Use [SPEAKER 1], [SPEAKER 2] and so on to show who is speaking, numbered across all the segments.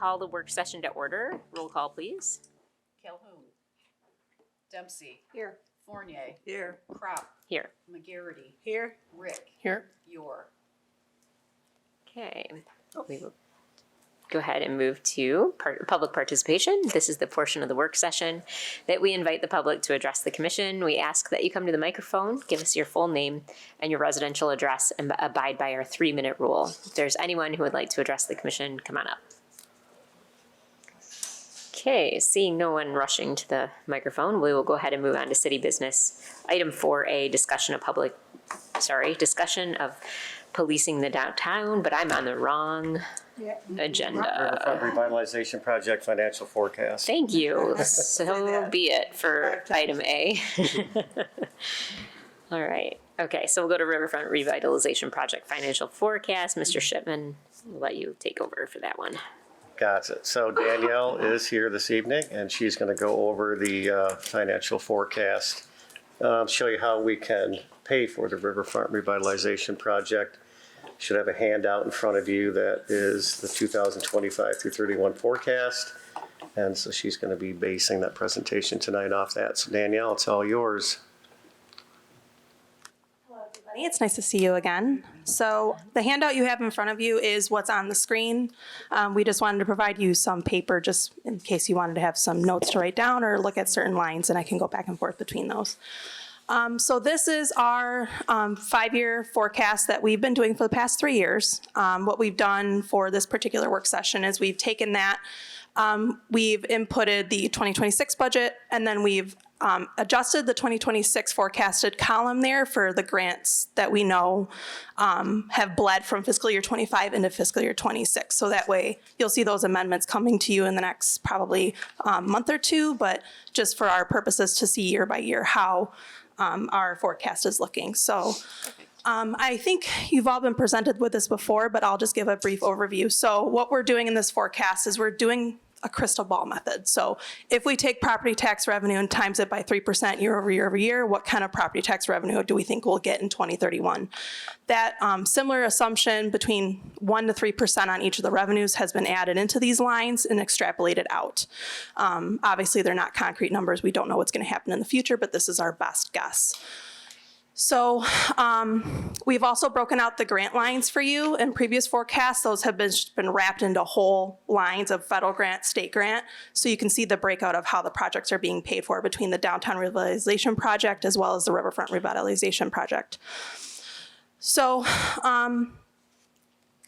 [SPEAKER 1] call the work session to order. Roll call, please.
[SPEAKER 2] Calhoun. Dempsey.
[SPEAKER 3] Here.
[SPEAKER 2] Fournier.
[SPEAKER 3] Here.
[SPEAKER 2] Crop.
[SPEAKER 1] Here.
[SPEAKER 2] McGarity.
[SPEAKER 3] Here.
[SPEAKER 2] Rick.
[SPEAKER 3] Here.
[SPEAKER 2] Yor.
[SPEAKER 1] Okay. We will go ahead and move to public participation. This is the portion of the work session that we invite the public to address the commission. We ask that you come to the microphone, give us your full name and your residential address, and abide by our 3-minute rule. If there's anyone who would like to address the commission, come on up. Okay, seeing no one rushing to the microphone, we will go ahead and move on to city business. Item 4A, discussion of policing the downtown, but I'm on the wrong agenda.
[SPEAKER 4] Riverfront Revitalization Project Financial Forecast.
[SPEAKER 1] Thank you. So be it for item A. All right. Okay, so we'll go to Riverfront Revitalization Project Financial Forecast. Mr. Shipman, we'll let you take over for that one.
[SPEAKER 4] Got it. So Danielle is here this evening, and she's going to go over the financial forecast, show you how we can pay for the Riverfront Revitalization Project. You should have a handout in front of you that is the 2025 through 31 forecast. And so she's going to be basing that presentation tonight off that. So Danielle, it's all yours.
[SPEAKER 5] It's nice to see you again. So the handout you have in front of you is what's on the screen. We just wanted to provide you some paper just in case you wanted to have some notes to write down or look at certain lines, and I can go back and forth between those. So this is our 5-year forecast that we've been doing for the past 3 years. What we've done for this particular work session is we've taken that, we've inputted the 2026 budget, and then we've adjusted the 2026 forecasted column there for the grants that we know have bled from fiscal year 25 into fiscal year 26. So that way you'll see those amendments coming to you in the next probably month or two, but just for our purposes to see year by year how our forecast is looking. So I think you've all been presented with this before, but I'll just give a brief overview. So what we're doing in this forecast is we're doing a crystal ball method. So if we take property tax revenue and times it by 3% year over year over year, what kind of property tax revenue do we think we'll get in 2031? That similar assumption between 1 to 3% on each of the revenues has been added into these lines and extrapolated out. Obviously, they're not concrete numbers. We don't know what's going to happen in the future, but this is our best guess. So we've also broken out the grant lines for you in previous forecasts. Those have been wrapped into whole lines of federal grant, state grant. So you can see the breakout of how the projects are being paid for between the Downtown Revitalization Project as well as the Riverfront Revitalization Project. So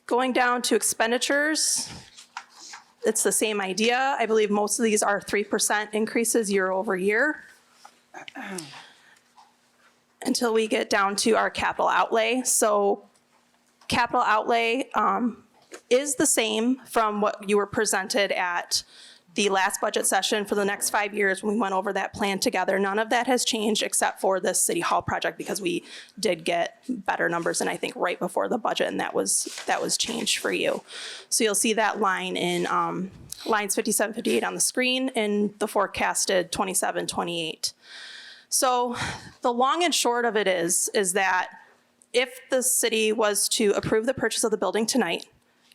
[SPEAKER 5] going down to expenditures, it's the same idea. I believe most of these are 3% increases year over year. Until we get down to our capital outlay. So capital outlay is the same from what you were presented at the last budget session for the next 5 years when we went over that plan together. None of that has changed except for this City Hall project because we did get better numbers and I think right before the budget, and that was changed for you. So you'll see that line in lines 57, 58 on the screen in the forecasted 27, 28. So the long and short of it is that if the city was to approve the purchase of the building tonight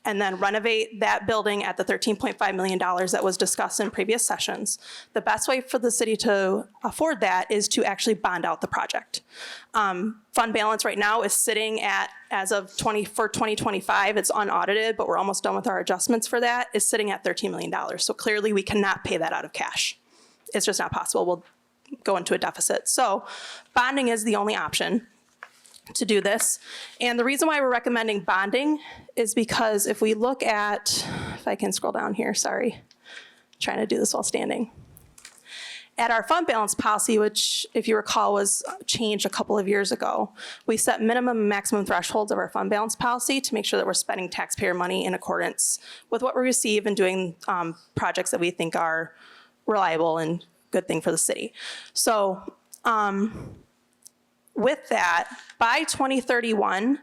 [SPEAKER 5] and then renovate that building at the $13.5 million that was discussed in previous sessions, the best way for the city to afford that is to actually bond out the project. Fund balance right now is sitting at, as of for 2025, it's unaudited, but we're almost done with our adjustments for that, is sitting at $13 million. So clearly we cannot pay that out of cash. It's just not possible. We'll go into a deficit. So bonding is the only option to do this. And the reason why we're recommending bonding is because if we look at, if I can scroll down here, sorry, I'm trying to do this while standing. At our fund balance policy, which if you recall was changed a couple of years ago, we set minimum and maximum thresholds of our fund balance policy to make sure that we're spending taxpayer money in accordance with what we receive and doing projects that we think are reliable and good thing for the city. So with that, by 2031,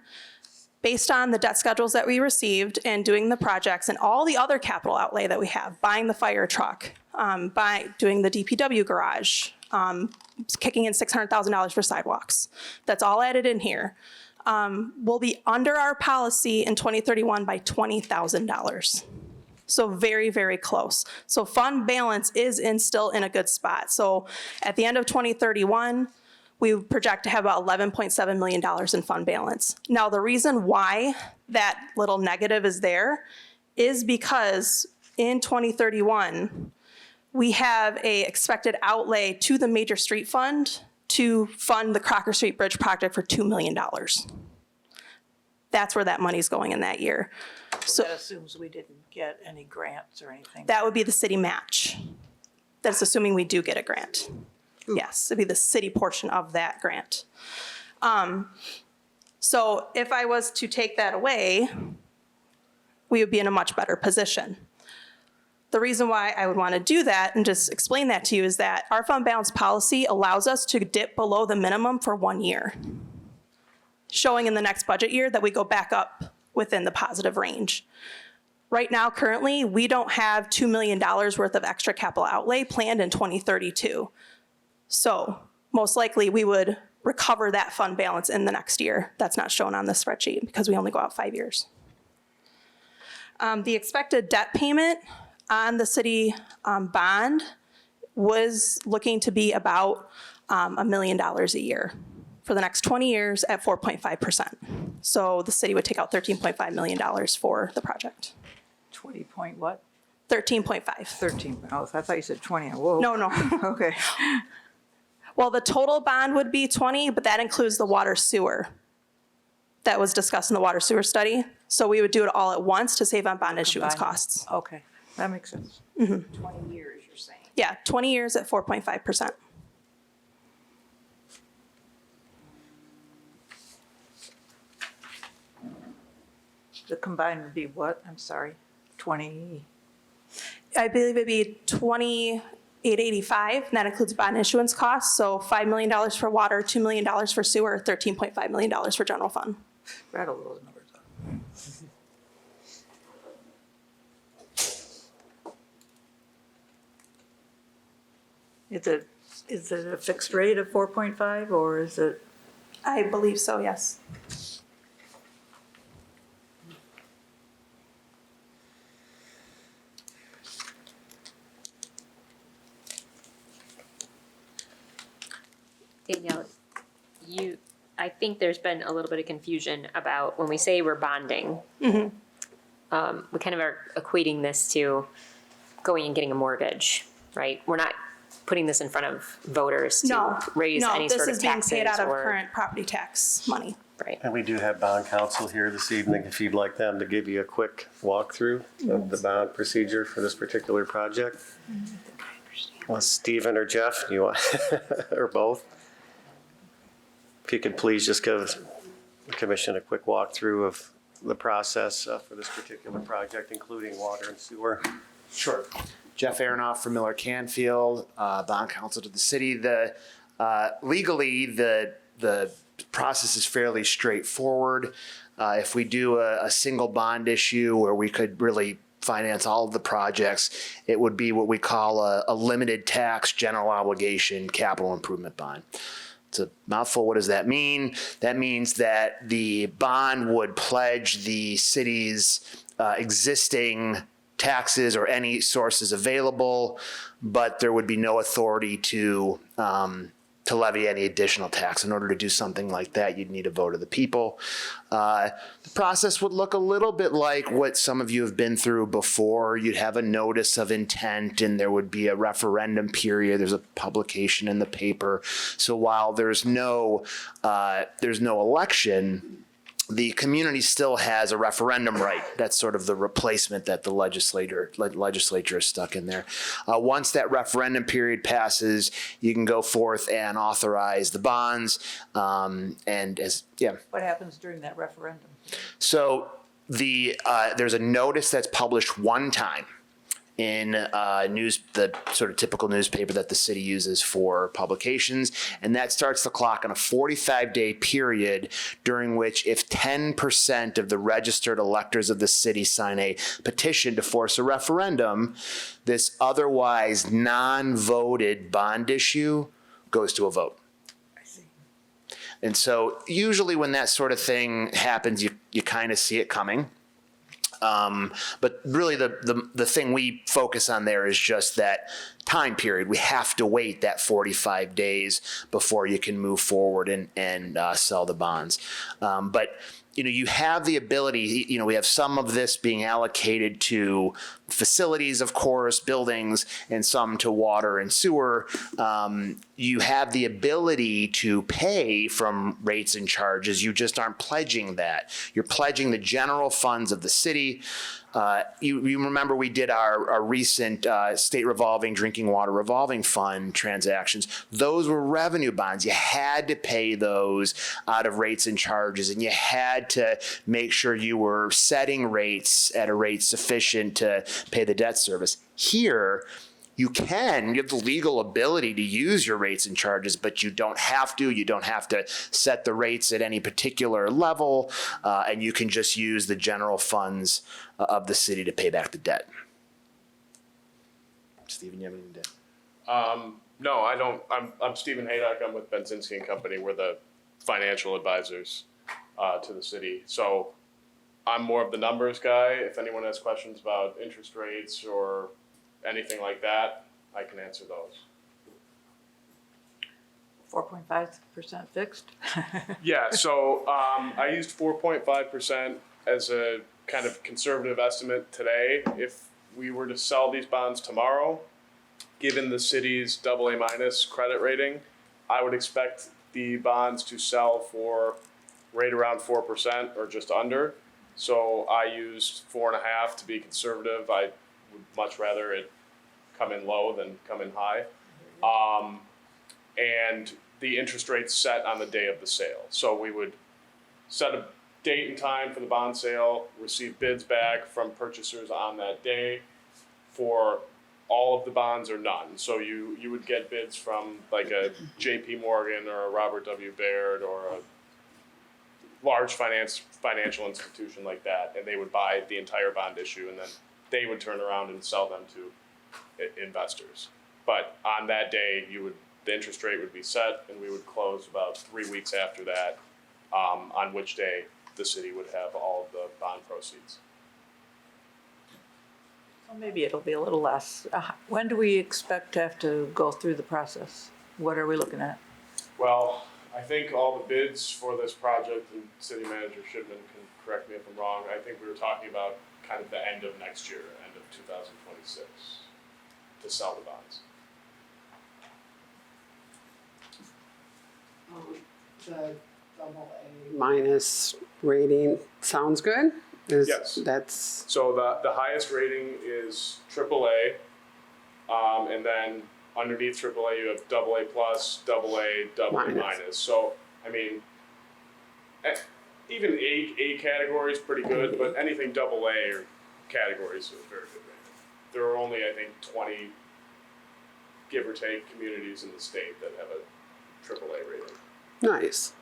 [SPEAKER 5] based on the debt schedules that we received and doing the projects and all the other capital outlay that we have, buying the fire truck, by doing the DPW garage, kicking in $600,000 for sidewalks, that's all added in here, we'll be under our policy in 2031 by $20,000. So very, very close. So fund balance is still in a good spot. So at the end of 2031, we project to have about $11.7 million in fund balance. Now, the reason why that little negative is there is because in 2031, we have a expected outlay to the Major Street Fund to fund the Crocker Street Bridge project for $2 million. That's where that money's going in that year.
[SPEAKER 3] So that assumes we didn't get any grants or anything.
[SPEAKER 5] That would be the city match. That's assuming we do get a grant. Yes, it'd be the city portion of that grant. So if I was to take that away, we would be in a much better position. The reason why I would want to do that and just explain that to you is that our fund balance policy allows us to dip below the minimum for 1 year, showing in the next budget year that we go back up within the positive range. Right now, currently, we don't have $2 million worth of extra capital outlay planned in 2032. So most likely we would recover that fund balance in the next year. That's not shown on the spreadsheet because we only go out 5 years. The expected debt payment on the city bond was looking to be about $1 million a year for the next 20 years at 4.5%. So the city would take out $13.5 million for the project.
[SPEAKER 3] 20 point what?
[SPEAKER 5] 13.5.
[SPEAKER 3] 13. Oh, I thought you said 20. Whoa.
[SPEAKER 5] No.
[SPEAKER 3] Okay.
[SPEAKER 5] Well, the total bond would be 20, but that includes the water sewer that was discussed in the water sewer study. So we would do it all at once to save on bond issuance
[SPEAKER 3] Combined.
[SPEAKER 5] costs.
[SPEAKER 3] Okay, that makes sense.
[SPEAKER 2] 20 years, you're saying.
[SPEAKER 5] Yeah, 20 years at 4.5%.
[SPEAKER 3] The combined would be what? I'm sorry. 20.
[SPEAKER 5] I believe it'd be 2885, and that includes bond issuance costs. So $5 million for water, $2 million for sewer, $13.5 million for general fund.
[SPEAKER 3] Rattle those numbers up. Is it a fixed rate of 4.5 or is it?
[SPEAKER 5] I believe so, yes.
[SPEAKER 1] Danielle, I think there's been a little bit of confusion about when we say we're bonding. We kind of are equating this to going and getting a mortgage, right? We're not putting this in front of voters to raise any sort of taxes.
[SPEAKER 5] No, this is being paid out of
[SPEAKER 1] or-
[SPEAKER 5] current property tax money.
[SPEAKER 1] Right.
[SPEAKER 4] And we do have bond counsel here this evening, if you'd like them to give you a quick walkthrough of the bond procedure for this particular project. Well, Stephen or Jeff, you want, or both? If you could please just give the commission a quick walkthrough of the process for this particular project, including water and sewer.
[SPEAKER 6] Sure. Jeff Aronoff from Miller Canfield, bond counsel to the city. Legally, the process is fairly straightforward. If we do a single bond issue where we could really finance all of the projects, it would be what we call a limited tax general obligation capital improvement bond. It's a mouthful. What does that mean? That means that the bond would pledge the city's existing taxes or any sources available, but there would be no authority to levy any additional tax. In order to do something like that, you'd need a vote of the people. The process would look a little bit like what some of you have been through before. You'd have a notice of intent and there would be a referendum period. There's a publication in the paper. So while there's no election, the community still has a referendum right. That's sort of the replacement that the legislature is stuck in there. Once that referendum period passes, you can go forth and authorize the bonds.
[SPEAKER 3] What happens during that referendum?
[SPEAKER 6] So there's a notice that's published one time in the sort of typical newspaper that the city uses for publications, and that starts the clock on a 45-day period during which if 10% of the registered electors of the city sign a petition to force a referendum, this otherwise non-voted bond issue goes to a vote.
[SPEAKER 3] I see.
[SPEAKER 6] And so usually when that sort of thing happens, you kind of see it coming. But really the thing we focus on there is just that time period. We have to wait that 45 days before you can move forward and sell the bonds. But you have the ability, we have some of this being allocated to facilities, of course, buildings, and some to water and sewer. You have the ability to pay from rates and charges. You just aren't pledging that. You're pledging the general funds of the city. You remember we did our recent state revolving drinking water revolving fund transactions. Those were revenue bonds. You had to pay those out of rates and charges, and you had to make sure you were setting rates at a rate sufficient to pay the debt service. Here, you have the legal ability to use your rates and charges, but you don't have to. You don't have to set the rates at any particular level, and you can just use the general funds of the city to pay back the debt. Stephen, you have anything to add?
[SPEAKER 7] No, I don't. I'm Stephen Haydock. I'm with Benzinski and Company. We're the financial advisors to the city. So I'm more of the numbers guy. If anyone has questions about interest rates or anything like that, I can answer those.
[SPEAKER 3] 4.5% fixed?
[SPEAKER 7] Yeah, so I used 4.5% as a kind of conservative estimate today. If we were to sell these bonds tomorrow, given the city's AA- credit rating, I would expect the bonds to sell for right around 4% or just under. So I used 4.5 to be conservative. I would much rather it come in low than come in high. And the interest rate's set on the day of the sale. So we would set a date and time for the bond sale, receive bids back from purchasers on that day for all of the bonds or none. So you would get bids from like a JP Morgan or a Robert W. Baird or a large financial institution like that, and they would buy the entire bond issue, and then they would turn around and sell them to investors. But on that day, the interest rate would be set, and we would close about 3 weeks after that, on which day the city would have all of the bond proceeds.
[SPEAKER 3] Well, maybe it'll be a little less. When do we expect to have to go through the process? What are we looking at?
[SPEAKER 7] Well, I think all the bids for this project, and City Manager Shipman can correct me if I'm wrong, I think we were talking about kind of the end of next year, end of 2026, to sell the bonds.
[SPEAKER 8] The AA- rating sounds good?
[SPEAKER 7] Yes.
[SPEAKER 8] That's,
[SPEAKER 7] So the highest rating is AAA, and then underneath AAA you have AA plus, AA, AA minus. So I mean, even A category is pretty good, but anything AA or categories is very good rating. There are only, I think, 20, give or take, communities in the state that have a AAA rating.
[SPEAKER 8] nice.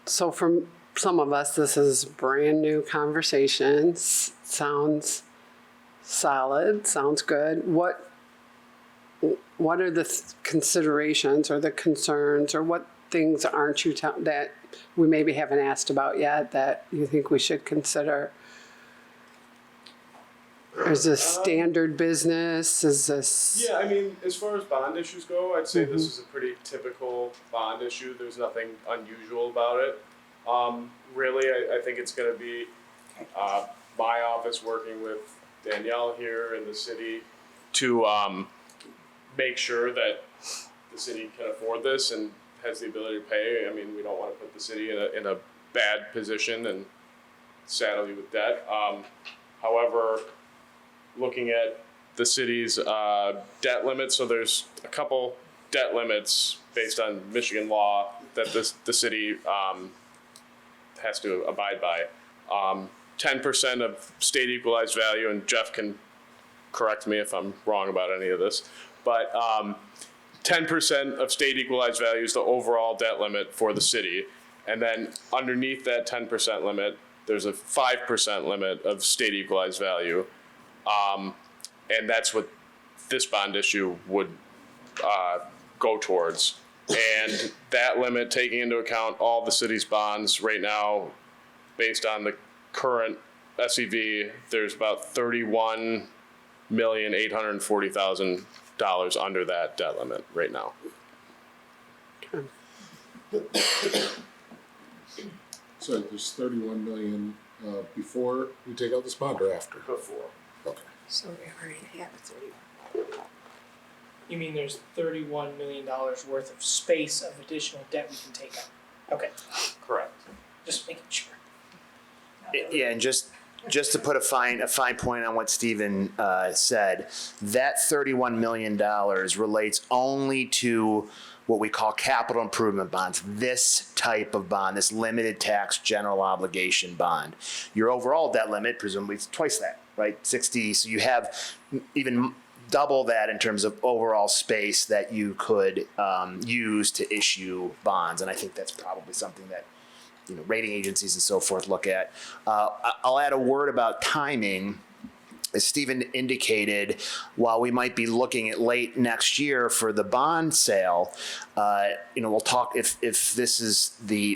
[SPEAKER 8] So for some of us, this is brand new conversations. Sounds solid, sounds good. What are the considerations or the concerns, or what things aren't you that we maybe haven't asked about yet that you think we should consider? Is this standard business? Is this?
[SPEAKER 7] Yeah, I mean, as far as bond issues go, I'd say this is a pretty typical bond issue. There's nothing unusual about it. Really, I think it's going to be my office working with Danielle here in the city to make sure that the city can afford this and has the ability to pay. I mean, we don't want to put the city in a bad position and saddle you with debt. However, looking at the city's debt limits, so there's a couple debt limits based on Michigan law that the city has to abide by. 10% of state equalized value, and Jeff can correct me if I'm wrong about any of this, but 10% of state equalized value is the overall debt limit for the city. And then underneath that 10% limit, there's a 5% limit of state equalized value. And that's what this bond issue would go towards. And that limit, taking into account all the city's bonds right now, based on the current SEV, there's about $31,840,000 under that debt limit right now.
[SPEAKER 9] So there's 31 million before you take out this bond or after?
[SPEAKER 7] Before.
[SPEAKER 9] Okay.
[SPEAKER 3] So we already have 30.
[SPEAKER 10] You mean there's $31 million worth of space of additional debt we can take out? Okay,
[SPEAKER 7] Correct.
[SPEAKER 10] just making sure.
[SPEAKER 6] Yeah, and just to put a fine point on what Stephen said, that $31 million relates only to what we call capital improvement bonds, this type of bond, this limited tax general obligation bond. Your overall debt limit, presumably, is twice that, right? 60, so you have even double that in terms of overall space that you could use to issue bonds. And I think that's probably something that, you know, rating agencies and so forth look at. I'll add a word about timing. As Stephen indicated, while we might be looking at late next year for the bond sale, you know, we'll talk if the city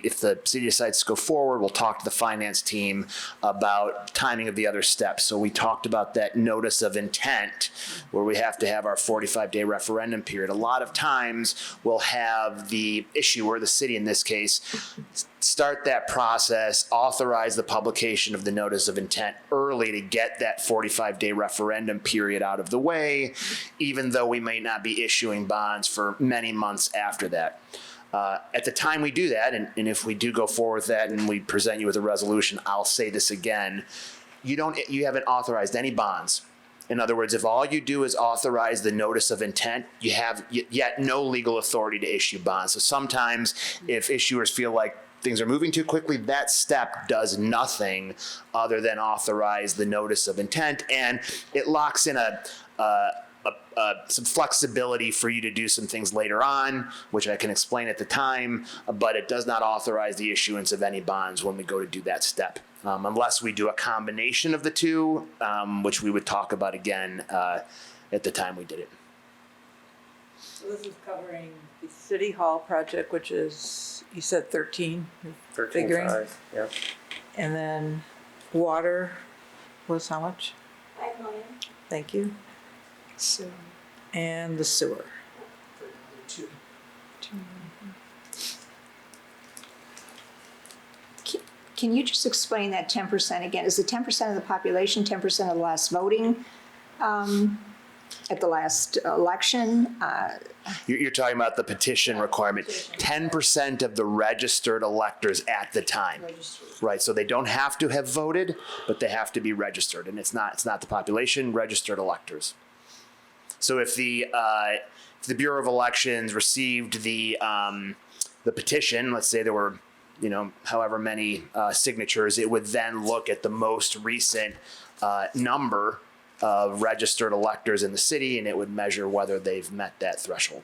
[SPEAKER 6] decides to go forward, we'll talk to the finance team about timing of the other steps. So we talked about that notice of intent, where we have to have our 45-day referendum period. A lot of times we'll have the issuer, the city in this case, start that process, authorize the publication of the notice of intent early to get that 45-day referendum period out of the way, even though we may not be issuing bonds for many months after that. At the time we do that, and if we do go forward with that and we present you with a resolution, I'll say this again, you haven't authorized any bonds. In other words, if all you do is authorize the notice of intent, you have yet no legal authority to issue bonds. So sometimes if issuers feel like things are moving too quickly, that step does nothing other than authorize the notice of intent, and it locks in some flexibility for you to do some things later on, which I can explain at the time, but it does not authorize the issuance of any bonds when we go to do that step, unless we do a combination of the two, which we would talk about again at the time we did it.
[SPEAKER 3] So this is covering the City Hall project, which is, you said 13?
[SPEAKER 4] 13.5, yeah.
[SPEAKER 3] And then water was how much?
[SPEAKER 2] 5 million.
[SPEAKER 3] Thank you.
[SPEAKER 10] So,
[SPEAKER 3] And the sewer.
[SPEAKER 10] for another two.
[SPEAKER 2] Can you just explain that 10% again? Is it 10% of the population, 10% of the last voting at the last election?
[SPEAKER 6] You're talking about the petition requirement. 10% of the registered electors at the time. Right, so they don't have to have voted, but they have to be registered, and it's not the population, registered electors. So if the Bureau of Elections received the petition, let's say there were, you know, however many signatures, it would then look at the most recent number of registered electors in the city, and it would measure whether they've met that threshold.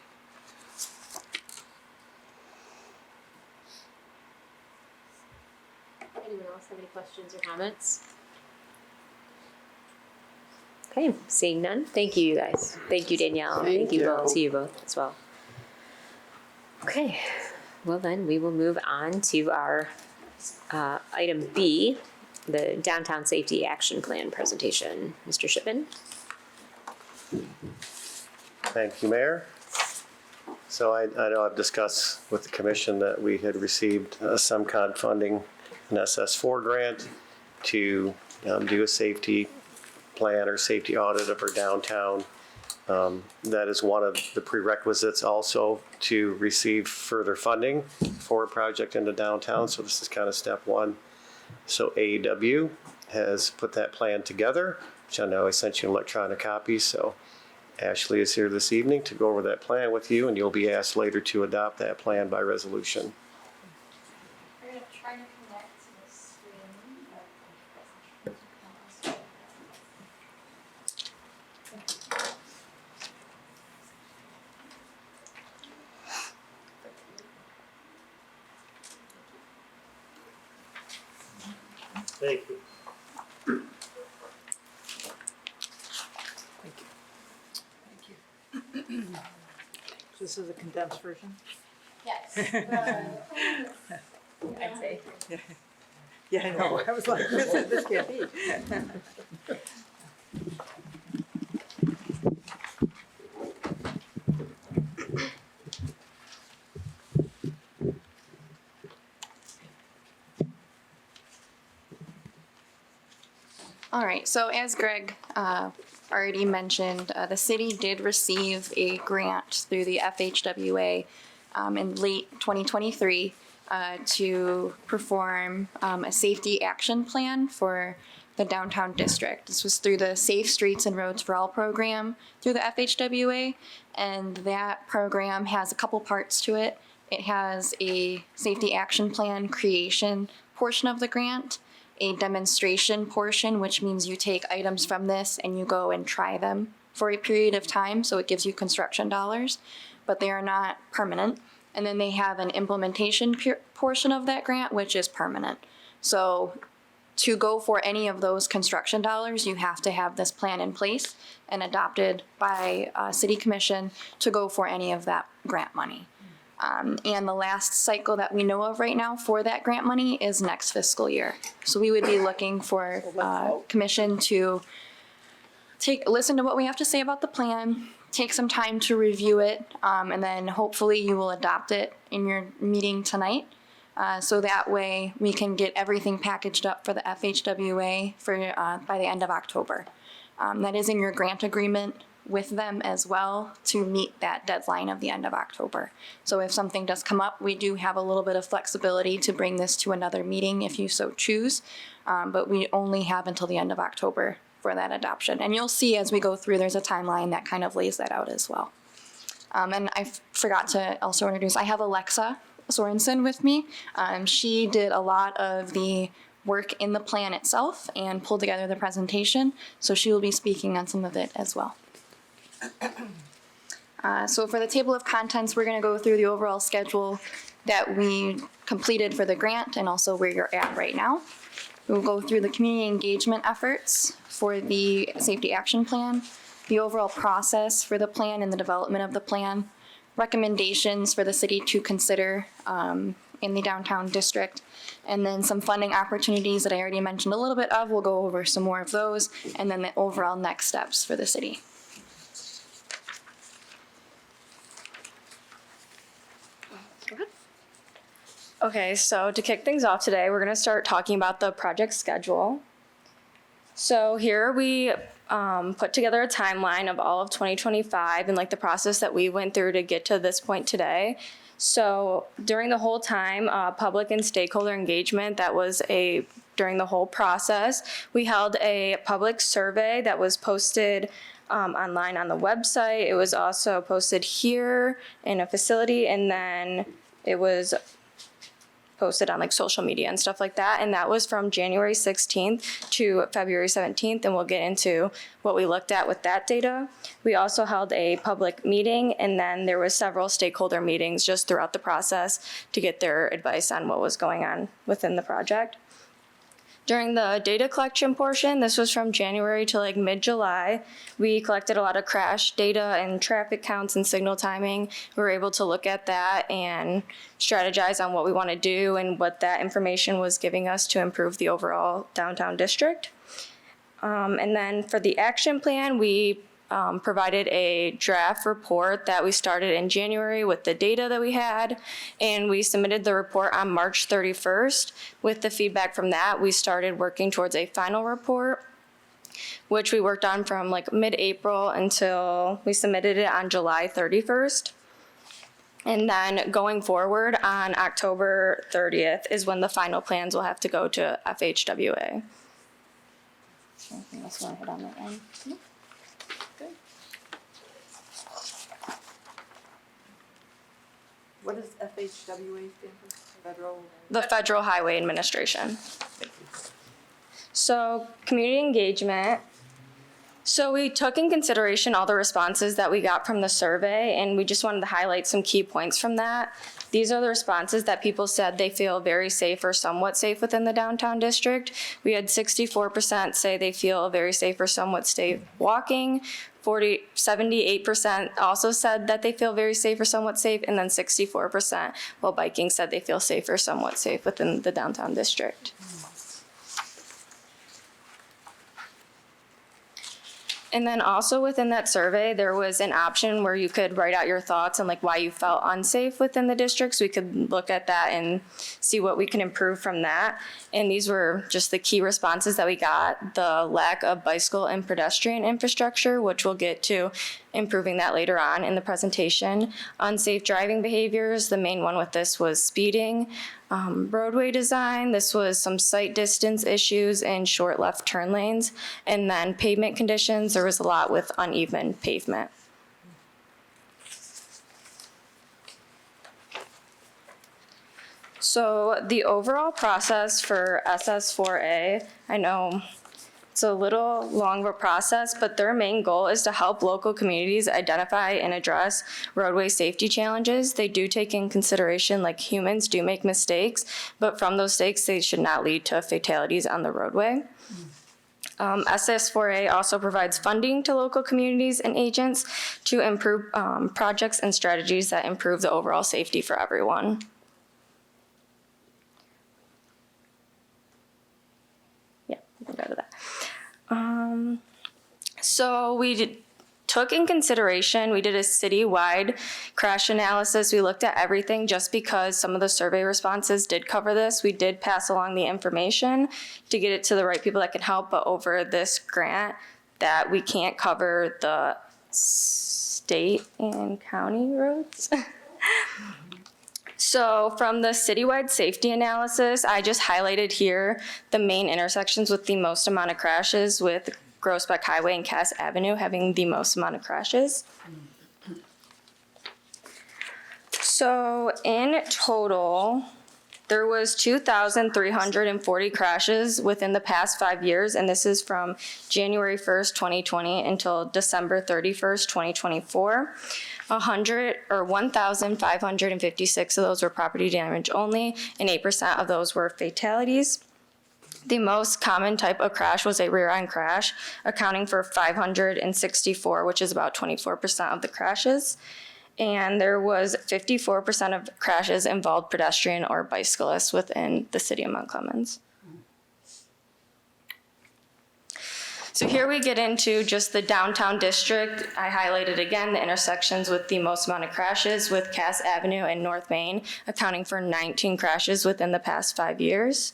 [SPEAKER 1] Anyone else have any questions or comments? Okay, seeing none. Thank you, you guys. Thank you, Danielle.
[SPEAKER 8] Thank
[SPEAKER 1] you
[SPEAKER 8] you.
[SPEAKER 1] both, to you both as well. Okay, well then we will move on to our item B, the Downtown Safety Action Plan presentation. Mr. Shipman?
[SPEAKER 4] Thank you, Mayor. So I know I've discussed with the commission that we had received some COD funding, an SS4 grant, to do a safety plan or safety audit of our downtown. That is one of the prerequisites also to receive further funding for a project in the downtown. So this is kind of step one. So AEW has put that plan together, which I know I sent you an electronic copy. So Ashley is here this evening to go over that plan with you, and you'll be asked later to adopt that plan by resolution.
[SPEAKER 2] We're going to try to connect to the screen.
[SPEAKER 4] Thank you.
[SPEAKER 3] This is a condensed version?
[SPEAKER 2] Yes.
[SPEAKER 1] I'd say.
[SPEAKER 3] Yeah, I know. I was like, this can't be.
[SPEAKER 11] All right, so as Greg already mentioned, the city did receive a grant through the FHWA in late 2023 to perform a safety action plan for the downtown district. This was through the Safe Streets and Roads for All program through the FHWA, and that program has a couple parts to it. It has a safety action plan creation portion of the grant, a demonstration portion, which means you take items from this and you go and try them for a period of time, so it gives you construction dollars, but they are not permanent. And then they have an implementation portion of that grant, which is permanent. So to go for any of those construction dollars, you have to have this plan in place and adopted by City Commission to go for any of that grant money. And the last cycle that we know of right now for that grant money is next fiscal year. So we would be looking for commission to listen to what we have to say about the plan, take some time to review it, and then hopefully you will adopt it in your meeting tonight. So that way we can get everything packaged up for the FHWA by the end of October. That is in your grant agreement with them as well to meet that deadline of the end of October. So if something does come up, we do have a little bit of flexibility to bring this to another meeting if you so choose, but we only have until the end of October for that adoption. And you'll see as we go through, there's a timeline that kind of lays that out as well. And I forgot to also introduce, I have Alexa Sorensen with me. She did a lot of the work in the plan itself and pulled together the presentation, so she will be speaking on some of it as well. So for the table of contents, we're going to go through the overall schedule that we completed for the grant and also where you're at right now. We'll go through the community engagement efforts for the safety action plan, the overall process for the plan and the development of the plan, recommendations for the city to consider in the downtown district, and then some funding opportunities that I already mentioned a little bit of. We'll go over some more of those, and then the overall next steps for the city.
[SPEAKER 12] Okay, so to kick things off today, we're going to start talking about the project schedule. So here we put together a timeline of all of 2025 and like the process that we went through to get to this point today. So during the whole time, public and stakeholder engagement, that was during the whole process. We held a public survey that was posted online on the website. It was also posted here in a facility, and then it was posted on like social media and stuff like that. And that was from January 16th to February 17th. And we'll get into what we looked at with that data. We also held a public meeting, and then there was several stakeholder meetings just throughout the process to get their advice on what was going on within the project. During the data collection portion, this was from January to like mid-July, we collected a lot of crash data and traffic counts and signal timing. We were able to look at that and strategize on what we want to do and what that information was giving us to improve the overall downtown district. And then for the action plan, we provided a draft report that we started in January with the data that we had, and we submitted the report on March 31st. With the feedback from that, we started working towards a final report, which we worked on from like mid-April until we submitted it on July 31st. And then going forward on October 30th is when the final plans will have to go to FHWA. Anything else you want to hit on that one?
[SPEAKER 3] What does FHWA stand for? Federal?
[SPEAKER 12] The Federal Highway Administration. So community engagement. So we took in consideration all the responses that we got from the survey, and we just wanted to highlight some key points from that. These are the responses that people said they feel very safe or somewhat safe within the downtown district. We had 64% say they feel very safe or somewhat safe walking. 78% also said that they feel very safe or somewhat safe, and then 64% while biking said they feel safe or somewhat safe within the downtown district. And then also within that survey, there was an option where you could write out your thoughts and like why you felt unsafe within the district. So we could look at that and see what we can improve from that. And these were just the key responses that we got. The lack of bicycle and pedestrian infrastructure, which we'll get to improving that later on in the presentation. Unsafe driving behaviors, the main one with this was speeding. Roadway design, this was some sight distance issues and short left turn lanes. And then pavement conditions, there was a lot with uneven pavement. So the overall process for SS4A, I know it's a little long of a process, but their main goal is to help local communities identify and address roadway safety challenges. They do take in consideration, like humans do make mistakes, but from those mistakes, they should not lead to fatalities on the roadway. SS4A also provides funding to local communities and agents to improve projects and strategies that improve the overall safety for everyone. Yeah, we can go to that. So we took in consideration, we did a citywide crash analysis. We looked at everything just because some of the survey responses did cover this. We did pass along the information to get it to the right people that can help, but over this grant that we can't cover the state and county roads. So from the citywide safety analysis, I just highlighted here the main intersections with the most amount of crashes, with Groesbeck Highway and Cass Avenue having the most amount of crashes. So in total, there was 2,340 crashes within the past 5 years, and this is from January 1st, 2020 until December 31st, 2024. 1,556 of those were property damage only, and 8% of those were fatalities. The most common type of crash was a rear-end crash, accounting for 564, which is about 24% of the crashes. And there was 54% of crashes involved pedestrian or bicyclists within the city of Mount Clemens. So here we get into just the downtown district. I highlighted again the intersections with the most amount of crashes, with Cass Avenue and North Main accounting for 19 crashes within the past 5 years.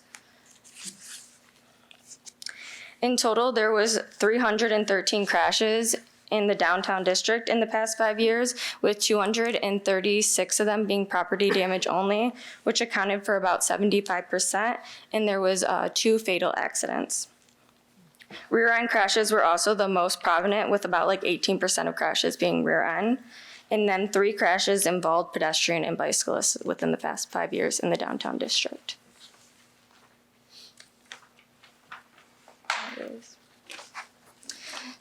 [SPEAKER 12] In total, there was 313 crashes in the downtown district in the past 5 years, with 236 of them being property damage only, which accounted for about 75%, and there was 2 fatal accidents. Rear-end crashes were also the most prominent, with about like 18% of crashes being rear-end, and then 3 crashes involved pedestrian and bicyclists within the past 5 years in the downtown district.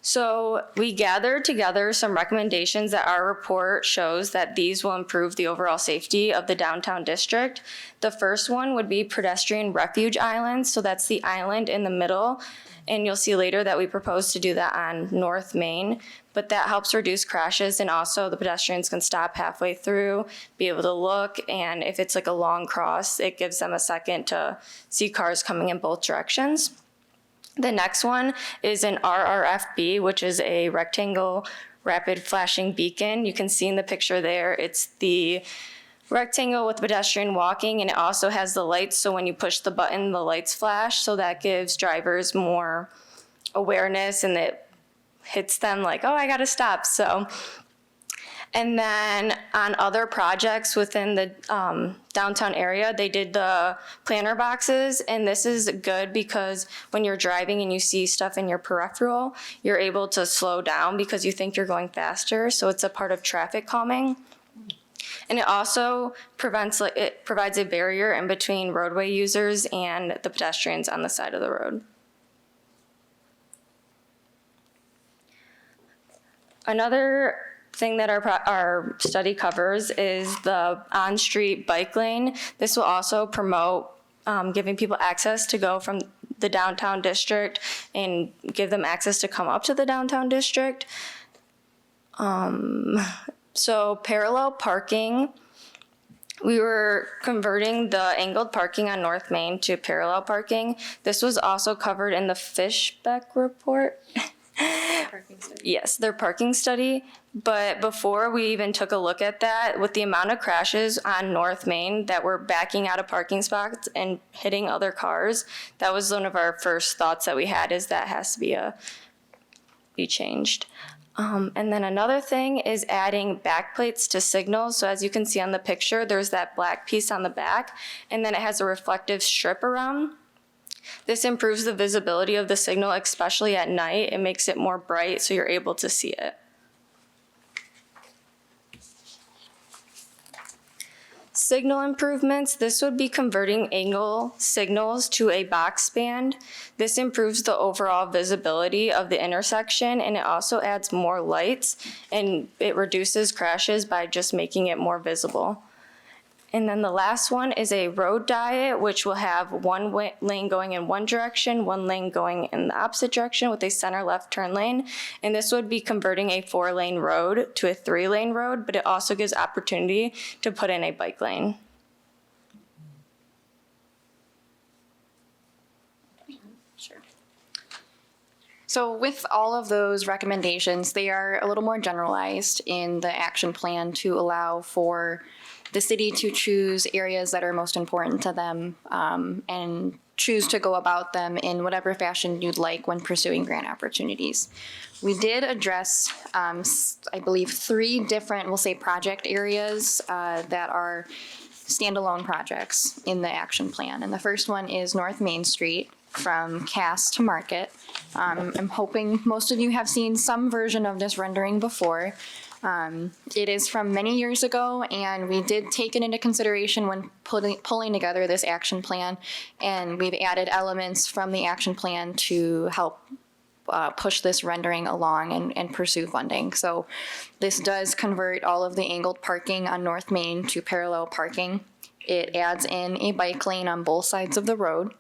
[SPEAKER 12] So we gathered together some recommendations that our report shows that these will improve the overall safety of the downtown district. The first one would be pedestrian refuge islands. So that's the island in the middle. And you'll see later that we propose to do that on North Main, but that helps reduce crashes, and also the pedestrians can stop halfway through, be able to look, and if it's like a long cross, it gives them a second to see cars coming in both directions. The next one is an RRFB, which is a rectangle rapid flashing beacon. You can see in the picture there, it's the rectangle with pedestrian walking, and it also has the lights, so when you push the button, the lights flash, so that gives drivers more awareness, and it hits them like, oh, I gotta stop. So, and then on other projects within the downtown area, they did the planter boxes, and this is good because when you're driving and you see stuff in your peripheral, you're able to slow down because you think you're going faster, so it's a part of traffic calming. And it also provides a barrier in between roadway users and the pedestrians on the side of the road. Another thing that our study covers is the on-street bike lane. This will also promote giving people access to go from the downtown district and give them access to come up to the downtown district. So parallel parking, we were converting the angled parking on North Main to parallel parking. This was also covered in the Fishbeck report. Yes, their parking study. But before we even took a look at that, with the amount of crashes on North Main that were backing out of parking spots and hitting other cars, that was one of our first thoughts that we had, is that has to be changed. And then another thing is adding backplates to signals. So as you can see on the picture, there's that black piece on the back, and then it has a reflective strip around. This improves the visibility of the signal, especially at night. It makes it more bright so you're able to see it. Signal improvements, this would be converting angle signals to a box band. This improves the overall visibility of the intersection, and it also adds more lights, and it reduces crashes by just making it more visible. And then the last one is a road diet, which will have one lane going in one direction, one lane going in the opposite direction with a center left turn lane. And this would be converting a 4-lane road to a 3-lane road, but it also gives opportunity to put in a bike lane.
[SPEAKER 11] Sure. So with all of those recommendations, they are a little more generalized in the action plan to allow for the city to choose areas that are most important to them and choose to go about them in whatever fashion you'd like when pursuing grant opportunities. We did address, I believe, 3 different, we'll say, project areas that are standalone projects in the action plan. And the first one is North Main Street from Cass to Market. I'm hoping most of you have seen some version of this rendering before. It is from many years ago, and we did take it into consideration when pulling together this action plan, and we've added elements from the action plan to help push this rendering along and pursue funding. So this does convert all of the angled parking on North Main to parallel parking. It adds in a bike lane on both sides of the road.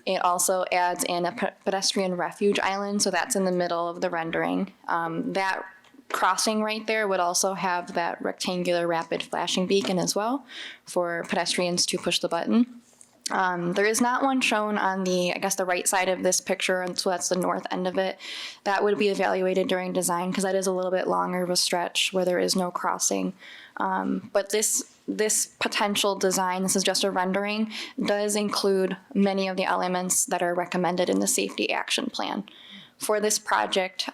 [SPEAKER 11] It also adds in a pedestrian refuge island, so that's in the middle of the rendering. That crossing right there would also have that rectangular rapid flashing beacon as well for pedestrians to push the button. There is not one shown on the, I guess, the right side of this picture, and so that's the north end of it. That would be evaluated during design because that is a little bit longer of a stretch where there is no crossing. But this potential design, this is just a rendering, does include many of the elements that are recommended in the safety action plan. For this project,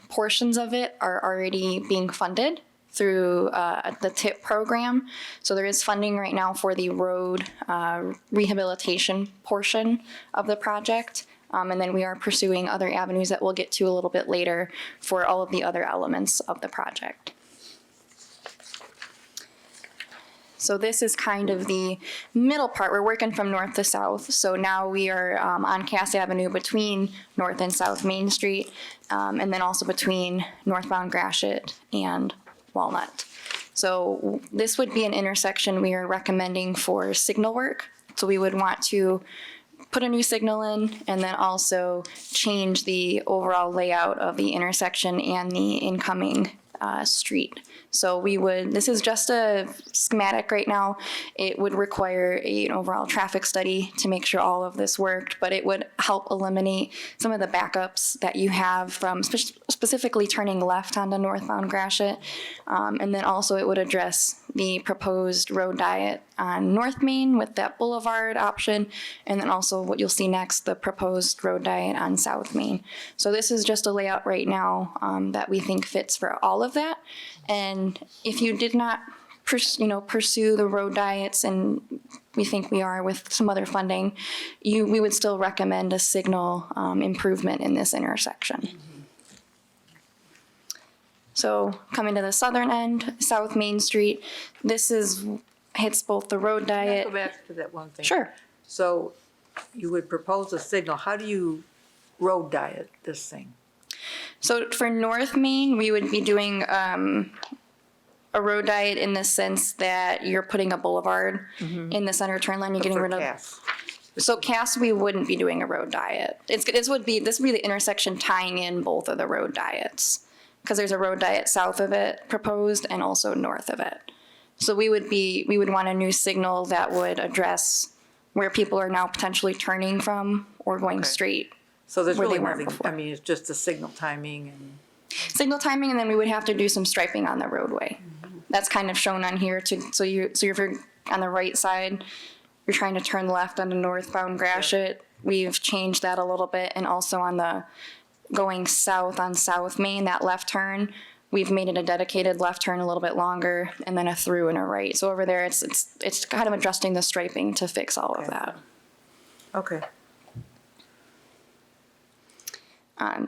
[SPEAKER 11] portions of it are already being funded through the TIP program. So there is funding right now for the road rehabilitation portion of the project. And then we are pursuing other avenues that we'll get to a little bit later for all of the other elements of the project. So this is kind of the middle part. We're working from north to south. So now we are on Cass Avenue between North and South Main Street, and then also between northbound Gratiot and Walnut. So this would be an intersection we are recommending for signal work. So we would want to put a new signal in and then also change the overall layout of the intersection and the incoming street. So this is just a schematic right now. It would require an overall traffic study to make sure all of this worked, but it would help eliminate some of the backups that you have from specifically turning left onto northbound Gratiot. And then also it would address the proposed road diet on North Main with that boulevard option, and then also what you'll see next, the proposed road diet on South Main. So this is just a layout right now that we think fits for all of that. And if you did not pursue the road diets, and we think we are with some other funding, we would still recommend a signal improvement in this intersection. So coming to the southern end, South Main Street, this hits both the road diet.
[SPEAKER 3] Go back to that one thing.
[SPEAKER 11] Sure.
[SPEAKER 3] So you would propose a signal. How do you road diet this thing?
[SPEAKER 11] So for North Main, we would be doing a road diet in the sense that you're putting a boulevard in the center turn lane. You're getting rid of.
[SPEAKER 3] Cass.
[SPEAKER 11] So Cass, we wouldn't be doing a road diet. This would be the intersection tying in both of the road diets, because there's a road diet south of it proposed and also north of it. So we would want a new signal that would address where people are now potentially turning from or going straight
[SPEAKER 3] So there's
[SPEAKER 11] where they
[SPEAKER 3] really
[SPEAKER 11] weren't
[SPEAKER 3] nothing,
[SPEAKER 11] before.
[SPEAKER 3] I mean, it's just the signal timing and.
[SPEAKER 11] Signal timing, and then we would have to do some striping on the roadway. That's kind of shown on here so if you're on the right side, you're trying to turn left onto northbound Gratiot. We've changed that a little bit, and also on the going south on South Main, that left turn, we've made it a dedicated left turn a little bit longer, and then a through and a right. So over there, it's kind of adjusting the striping to fix all of that.
[SPEAKER 3] Okay.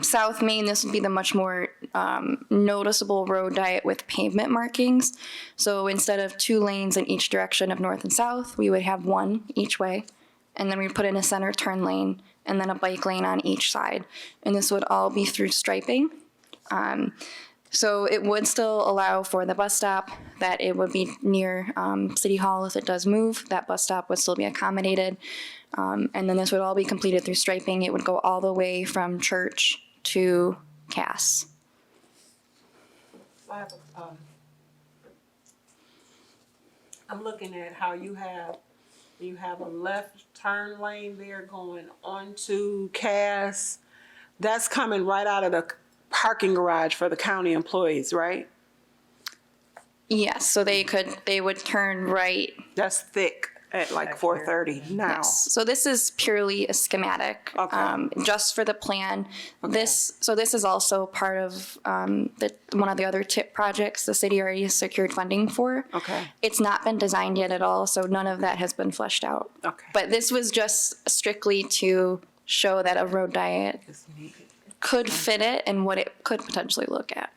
[SPEAKER 11] South Main, this would be the much more noticeable road diet with pavement markings. So instead of 2 lanes in each direction of north and south, we would have 1 each way. And then we put in a center turn lane and then a bike lane on each side. And this would all be through striping. So it would still allow for the bus stop, that it would be near City Hall if it does move. That bus stop would still be accommodated. And then this would all be completed through striping. It would go all the way from Church to Cass.
[SPEAKER 13] I'm looking at how you have a left turn lane there going onto Cass. That's coming right out of the parking garage for the county employees, right?
[SPEAKER 11] Yes, so they would turn right.
[SPEAKER 13] That's thick at like 4:30 now.
[SPEAKER 11] Yes. So this is purely a schematic, just for the plan. This is also part of one of the other TIP projects the city already has secured funding for.
[SPEAKER 13] Okay.
[SPEAKER 11] It's not been designed yet at all, so none of that has been fleshed out.
[SPEAKER 13] Okay.
[SPEAKER 11] But this was just strictly to show that a road diet could fit it and what it could potentially look at.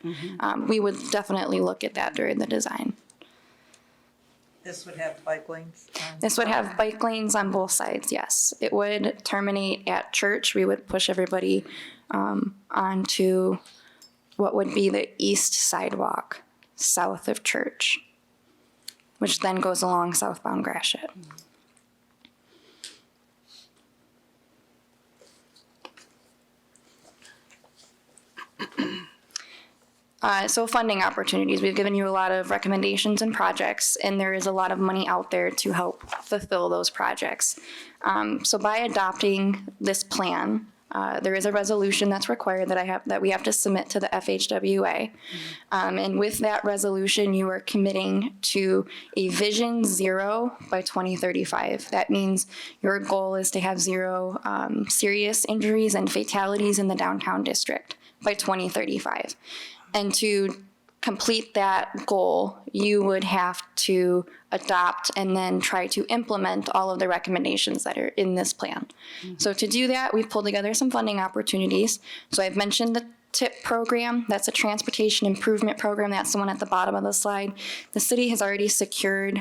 [SPEAKER 11] We would definitely look at that during the design.
[SPEAKER 3] This would have bike lanes?
[SPEAKER 11] This would have bike lanes on both sides, yes. It would terminate at Church. We would push everybody onto what would be the east sidewalk south of Church, which then goes along southbound Gratiot. So funding opportunities, we've given you a lot of recommendations and projects, and there is a lot of money out there to help fulfill those projects. So by adopting this plan, there is a resolution that's required that we have to submit to the FHWA. And with that resolution, you are committing to a Vision Zero by 2035. That means your goal is to have 0 serious injuries and fatalities in the downtown district by 2035. And to complete that goal, you would have to adopt and then try to implement all of the recommendations that are in this plan. So to do that, we've pulled together some funding opportunities. So I've mentioned the TIP program. That's a transportation improvement program. That's the one at the bottom of the slide. The city has already secured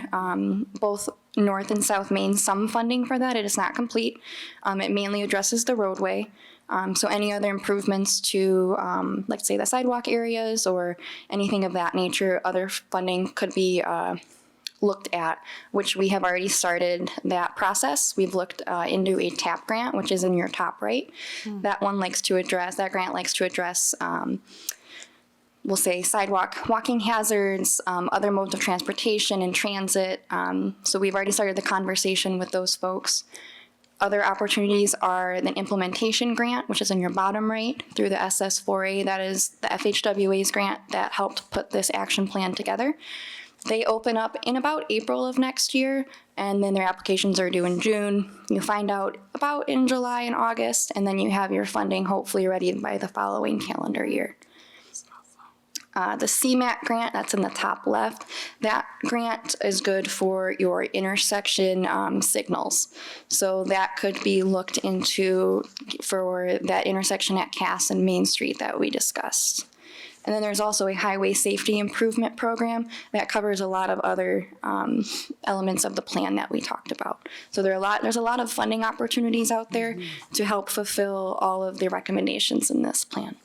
[SPEAKER 11] both North and South Main some funding for that. It is not complete. It mainly addresses the roadway. So any other improvements to, like say the sidewalk areas or anything of that nature, other funding could be looked at, which we have already started that process. We've looked into a TAP grant, which is in your top right. That grant likes to address, we'll say sidewalk, walking hazards, other modes of transportation and transit. So we've already started the conversation with those folks. Other opportunities are the implementation grant, which is in your bottom right, through the SS4A. That is the FHWA's grant that helped put this action plan together. They open up in about April of next year, and then their applications are due in June. You find out about in July and August, and then you have your funding hopefully ready by the following calendar year. The CMAT grant, that's in the top left, that grant is good for your intersection signals. So that could be looked into for that intersection at Cass and Main Street that we discussed. And then there's also a highway safety improvement program that covers a lot of other elements of the plan that we talked about. So there's a lot of funding opportunities out there to help fulfill all of the recommendations in this plan.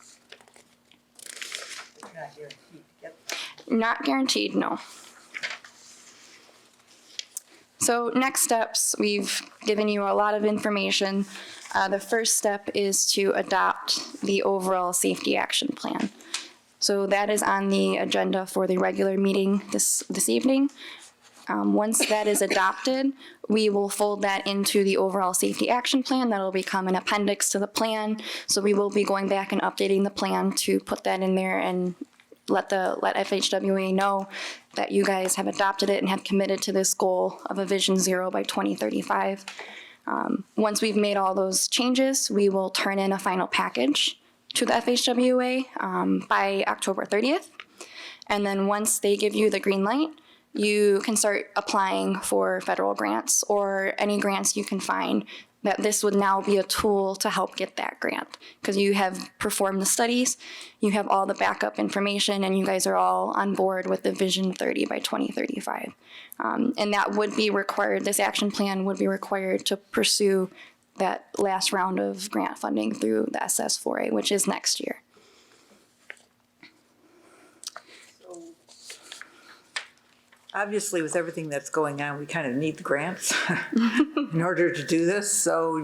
[SPEAKER 11] Not guaranteed, no. So next steps, we've given you a lot of information. The first step is to adopt the overall safety action plan. So that is on the agenda for the regular meeting this evening. Once that is adopted, we will fold that into the overall safety action plan. That'll become an appendix to the plan. So we will be going back and updating the plan to put that in there and let FHWA know that you guys have adopted it and have committed to this goal of a Vision Zero by 2035. Once we've made all those changes, we will turn in a final package to the FHWA by October 30th. And then once they give you the green light, you can start applying for federal grants or any grants you can find. That this would now be a tool to help get that grant because you have performed the studies, you have all the backup information, and you guys are all on board with the Vision 30 by 2035. And that would be required, this action plan would be required to pursue that last round of grant funding through the SS4A, which is next year.
[SPEAKER 3] Obviously, with everything that's going on, we kind of need the grants in order to do this. So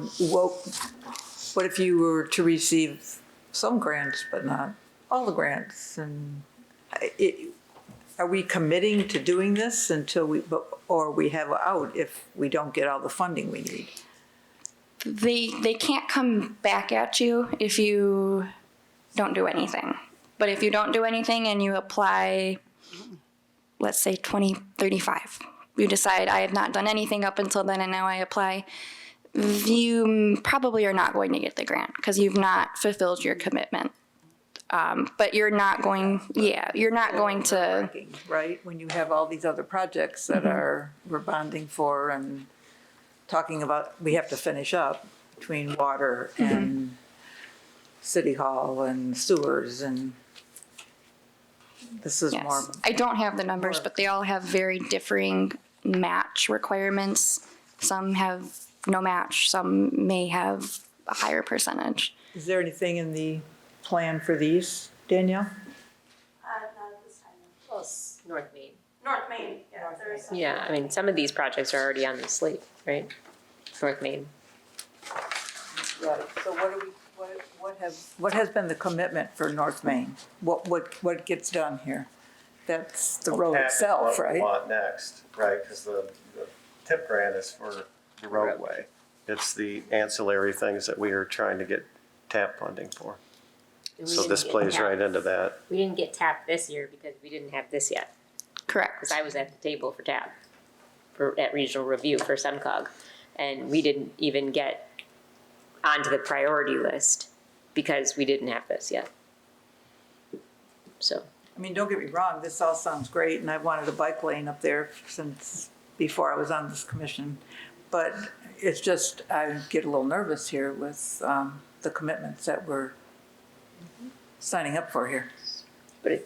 [SPEAKER 3] what if you were to receive some grants, but not all the grants? And are we committing to doing this until or we have out if we don't get all the funding we need?
[SPEAKER 11] They can't come back at you if you don't do anything. But if you don't do anything and you apply, let's say 2035, you decide I have not done anything up until then and now I apply, you probably are not going to get the grant because you've not fulfilled your commitment. But you're not going, you're not going to.
[SPEAKER 3] Right, when you have all these other projects that we're bonding for and talking about, we have to finish up between water and City Hall and sewers and this is more.
[SPEAKER 11] I don't have the numbers, but they all have very differing match requirements. Some have no match, some may have a higher percentage.
[SPEAKER 3] Is there anything in the plan for these, Danielle?
[SPEAKER 5] Not at this time.
[SPEAKER 1] Plus North Main.
[SPEAKER 5] North Main, yeah, there is some.
[SPEAKER 1] Yeah, I mean, some of these projects are already on the slate, right? North Main.
[SPEAKER 3] Right, so what has been the commitment for North Main? What gets done here? That's the road itself,
[SPEAKER 4] What we
[SPEAKER 3] right?
[SPEAKER 4] want next, right, because the TIP grant is for the roadway. It's the ancillary things that we are trying to get TAP funding for. So this plays right into that.
[SPEAKER 1] We didn't get TAP this year because we didn't have this yet.
[SPEAKER 11] Correct.
[SPEAKER 1] Because I was at the table for TAP, at regional review for SEMCOG. And we didn't even get onto the priority list because we didn't have this yet. So.
[SPEAKER 3] I mean, don't get me wrong, this all sounds great, and I've wanted a bike lane up there since before I was on this commission. But it's just, I get a little nervous here with the commitments that we're signing up for here.
[SPEAKER 1] But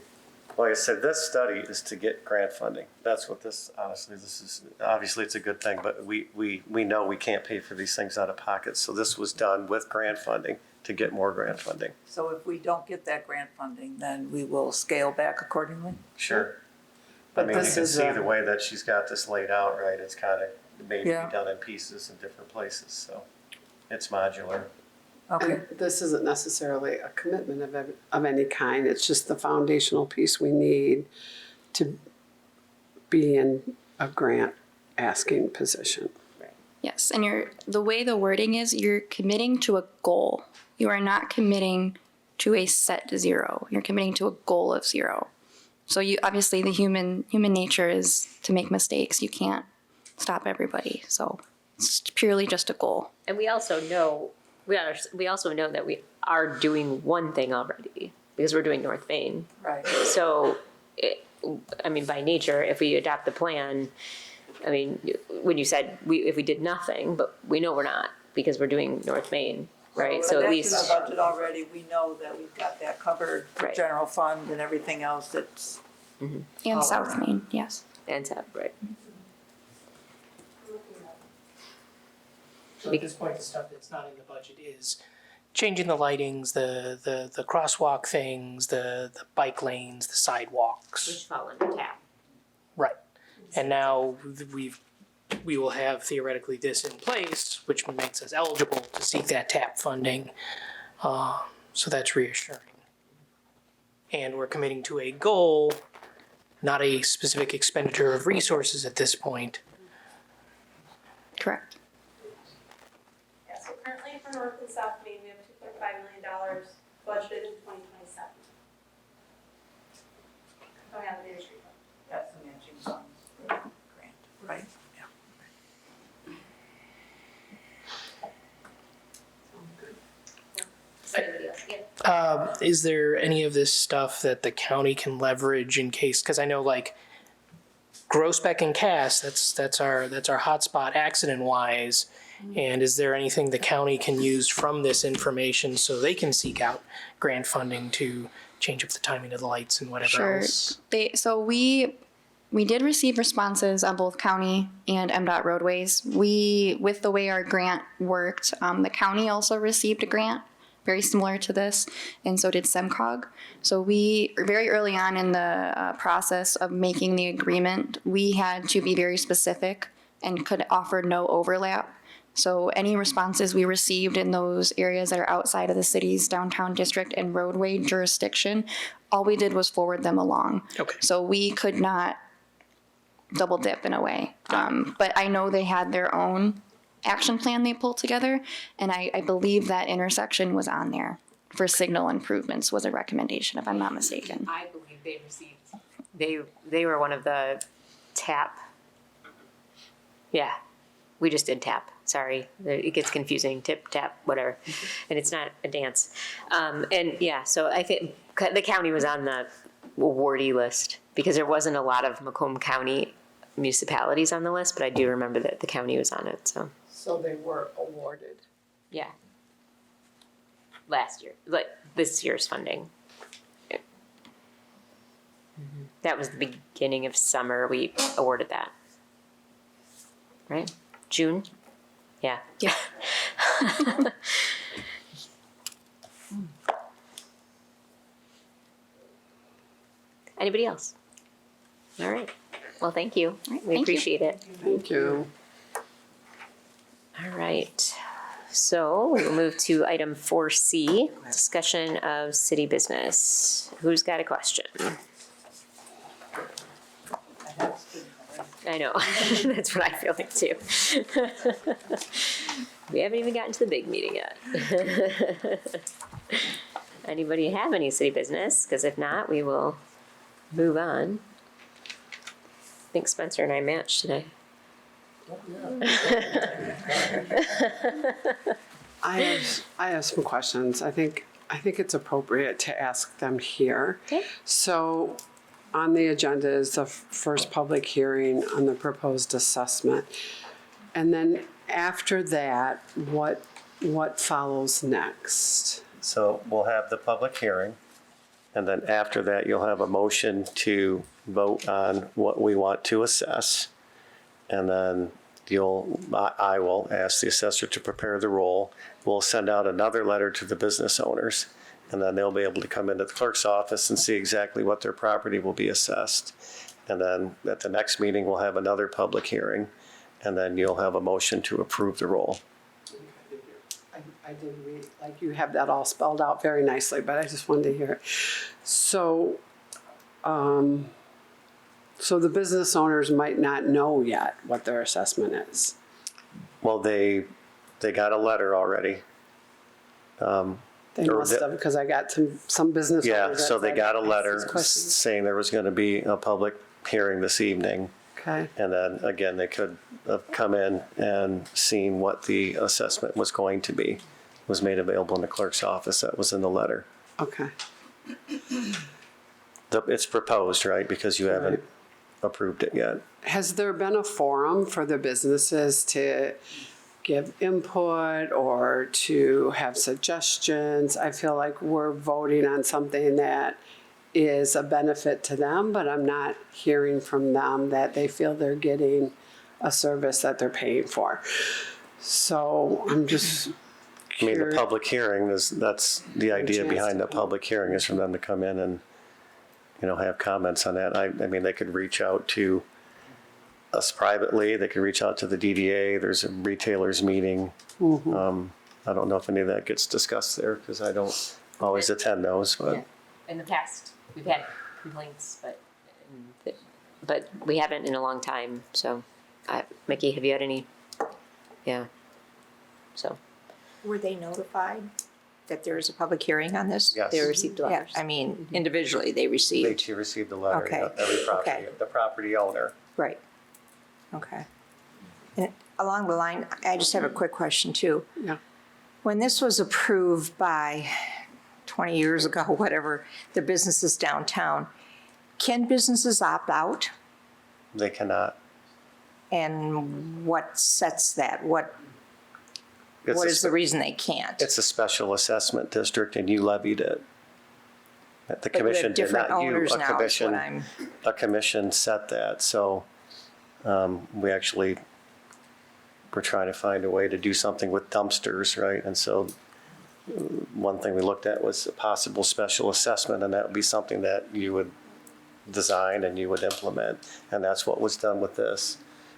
[SPEAKER 4] Like I said, this study is to get grant funding. That's what this, honestly, this is, obviously it's a good thing, but we know we can't pay for these things out of pocket. So this was done with grant funding to get more grant funding.
[SPEAKER 3] So if we don't get that grant funding, then we will scale back accordingly?
[SPEAKER 4] Sure.
[SPEAKER 8] But
[SPEAKER 4] I mean, you
[SPEAKER 8] this
[SPEAKER 4] can
[SPEAKER 8] is,
[SPEAKER 4] see the way that she's got this laid out, right? It's kind of made to
[SPEAKER 3] Yeah.
[SPEAKER 4] be done in pieces in different places, so it's modular.
[SPEAKER 3] Okay,
[SPEAKER 8] And this isn't necessarily a commitment of any kind. It's just the foundational piece we need to be in a grant asking position.
[SPEAKER 11] Yes, and the way the wording is, you're committing to a goal. You are not committing to a set zero. You're committing to a goal of zero. So you obviously the human nature is to make mistakes. You can't stop everybody. So it's purely just a goal.
[SPEAKER 1] And we also know that we are doing one thing already because we're doing North Main.
[SPEAKER 3] right.
[SPEAKER 1] So, by nature, if we adopt the plan, when you said if we did nothing, but we know we're not because we're doing North Main, right? So at least.
[SPEAKER 3] That's in the budget already, we know that we've got that covered,
[SPEAKER 1] Right.
[SPEAKER 3] general fund and everything else that's.
[SPEAKER 11] And South Main, yes.
[SPEAKER 1] And TAP, right?
[SPEAKER 10] So at this point, the stuff that's not in the budget is changing the lightings, the crosswalk things, the bike lanes, the sidewalks.
[SPEAKER 1] Which fall under TAP.
[SPEAKER 10] Right. And now we will have theoretically this in place, which makes us eligible to seek that TAP funding. So that's reassuring. And we're committing to a goal not a specific expenditure of resources at this point.
[SPEAKER 11] Correct.
[SPEAKER 5] Yeah, so currently for North and South Main, we have $2.5 million budgeted in 2027. Oh yeah, the Main Street Fund.
[SPEAKER 3] That's the matching funds grant, right? Yeah.
[SPEAKER 10] Is there any of this stuff that the county can leverage in case, because I know like Groesbeck and Cass, that's our hotspot accident wise. And is there anything the county can use from this information so they can seek out grant funding to change up the timing of the lights and whatever else?
[SPEAKER 11] We did receive responses on both county and MDOT roadways. With the way our grant worked, the county also received a grant very similar to this, and so did SEMCOG. So we, very early on in the process of making the agreement, we had to be very specific and could offer no overlap. So any responses we received in those areas that are outside of the city's downtown district and roadway jurisdiction, all we did was forward them along.
[SPEAKER 10] Okay.
[SPEAKER 11] So we could not double dip in a way. But I know they had their own action plan they pulled together, and I believe that intersection was on there for signal improvements was a recommendation, if I'm not mistaken.
[SPEAKER 1] I believe they received, they were one of the TAP. Yeah, we just did TAP. Sorry, it gets confusing. Tip, tap, whatever. And it's not a dance. And yeah, so I think the county was on the awardee list because there wasn't a lot of Macomb County municipalities on the list, but I do remember that the county was on it, so.
[SPEAKER 8] So they were awarded.
[SPEAKER 1] Yeah. Last year, like this year's funding. Yeah. That was the beginning of summer, we awarded that. Right? June? Yeah.
[SPEAKER 11] Yeah.
[SPEAKER 1] Anybody else? All right. Well, thank you.
[SPEAKER 11] right,
[SPEAKER 1] We
[SPEAKER 11] thank you.
[SPEAKER 1] appreciate it.
[SPEAKER 8] Thank you.
[SPEAKER 1] All right. So we will move to item 4C, discussion of city business. Who's got a question? I know. That's what I feel like too. We haven't even gotten to the big meeting yet. Anybody have any city business? Because if not, we will move on. I think Spencer and I matched today.
[SPEAKER 8] I have some questions. I think it's appropriate to ask them here.
[SPEAKER 1] Okay.
[SPEAKER 8] So on the agenda is the first public hearing on the proposed assessment. And then after that, what follows next?
[SPEAKER 4] So we'll have the public hearing, and then after that, you'll have a motion to vote on what we want to assess. And then I will ask the assessor to prepare the roll. We'll send out another letter to the business owners, and then they'll be able to come into the clerk's office and see exactly what their property will be assessed. And then at the next meeting, we'll have another public hearing, and then you'll have a motion to approve the roll.
[SPEAKER 8] I did read, like you have that all spelled out very nicely, but I just wanted to hear it. So, so the business owners might not know yet what their assessment is.
[SPEAKER 4] Well, they got a letter already.
[SPEAKER 8] They must have, because I got some business owners.
[SPEAKER 4] Yeah,
[SPEAKER 8] that
[SPEAKER 4] so they
[SPEAKER 8] said,
[SPEAKER 4] got a
[SPEAKER 8] "Ask
[SPEAKER 4] letter
[SPEAKER 8] these questions."
[SPEAKER 4] saying there was going to be a public hearing this evening.
[SPEAKER 8] Okay,
[SPEAKER 4] And then again, they could have come in and seen what the assessment was going to be. It was made available in the clerk's office. That was in the letter.
[SPEAKER 8] okay.
[SPEAKER 4] It's proposed, right? Because you haven't approved it yet.
[SPEAKER 8] Has there been a forum for the businesses to give input or to have suggestions? I feel like we're voting on something that is a benefit to them, but I'm not hearing from them that they feel they're getting a service that they're paying for. So I'm just
[SPEAKER 4] I mean, the
[SPEAKER 8] curious.
[SPEAKER 4] public hearing that's the idea
[SPEAKER 8] chance
[SPEAKER 4] behind
[SPEAKER 8] to
[SPEAKER 4] the public hearing is for them to come in and, have comments on that. I mean, they could reach out to us privately. They could reach out to the DDA. There's a retailers meeting.
[SPEAKER 8] Mm-hmm.
[SPEAKER 4] I don't know if any of that gets discussed there because I don't always attend those, but.
[SPEAKER 1] Yeah. In the past, we've had complaints, but but we haven't in a long time, so, Mickey, have you had any? Yeah, so.
[SPEAKER 2] Were they notified that there is a public hearing on this?
[SPEAKER 4] Yes.
[SPEAKER 1] They received
[SPEAKER 2] Yeah,
[SPEAKER 1] letters.
[SPEAKER 2] I mean, individually they received.
[SPEAKER 4] She received a letter,
[SPEAKER 2] Okay,
[SPEAKER 4] yeah, every property,
[SPEAKER 2] okay.
[SPEAKER 4] the property owner.
[SPEAKER 2] Right. Okay. And along the line, I just have a quick question too.
[SPEAKER 8] Yeah.
[SPEAKER 2] When this was approved by 20 years ago, whatever, the businesses downtown, can businesses opt out?
[SPEAKER 4] They cannot.
[SPEAKER 2] And what sets that? What
[SPEAKER 4] It's a
[SPEAKER 2] is the
[SPEAKER 4] spe-
[SPEAKER 2] reason they can't?
[SPEAKER 4] It's a special assessment district and you levied it. The
[SPEAKER 2] But we have
[SPEAKER 4] commission did
[SPEAKER 2] different
[SPEAKER 4] not, you,
[SPEAKER 2] owners
[SPEAKER 4] a
[SPEAKER 2] now, is what
[SPEAKER 4] commission,
[SPEAKER 2] I'm-
[SPEAKER 4] a commission set that, so, we actually were trying to find a way to do something with dumpsters, right? And so, one thing we looked at was a possible special assessment, and that would be something that you would design and you would implement, and that's what was done with this.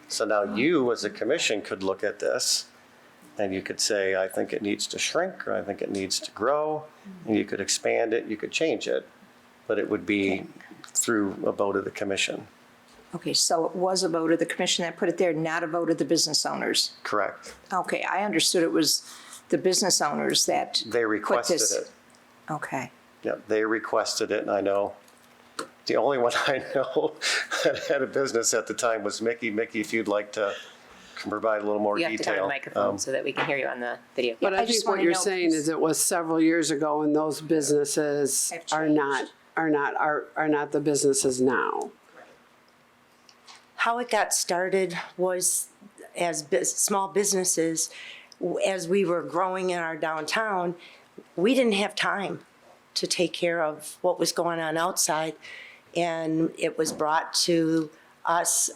[SPEAKER 4] So now you, as a commission, could look at this, and you could say, I think it needs to shrink, or I think it needs to grow, and you could expand it, you could change it, but it would be through a vote of the commission.
[SPEAKER 2] Okay, so it was a vote of the commission that put it there, not a vote of the business owners?
[SPEAKER 4] Correct.
[SPEAKER 2] Okay, I understood it was the business owners that
[SPEAKER 4] They
[SPEAKER 2] put
[SPEAKER 4] requested
[SPEAKER 2] this.
[SPEAKER 4] it.
[SPEAKER 2] Okay,
[SPEAKER 4] Yep, they requested it, and I know, the only one I know that had a business at the time was Mickey. Mickey, if you'd like to provide a little more
[SPEAKER 1] You
[SPEAKER 4] detail.
[SPEAKER 1] have to turn on the microphone so that we can hear you on the video.
[SPEAKER 8] But
[SPEAKER 2] I
[SPEAKER 8] I
[SPEAKER 2] just
[SPEAKER 8] think what
[SPEAKER 2] wanna
[SPEAKER 8] you're
[SPEAKER 2] know,
[SPEAKER 8] saying
[SPEAKER 2] because-
[SPEAKER 8] is it was several years ago and those businesses
[SPEAKER 2] Have
[SPEAKER 8] are not the businesses now.
[SPEAKER 14] How it got started was as small businesses, as we were growing in our downtown, we didn't have time to take care of what was going on outside. And it was brought to us,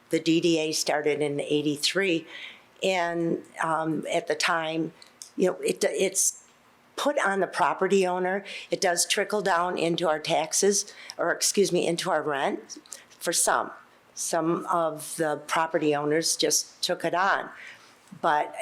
[SPEAKER 14] the DDA started in '83. And at the time, you know, it's put on the property owner. It does trickle down into our taxes, or excuse me, into our rent for some. Some of the property owners just took it on. But,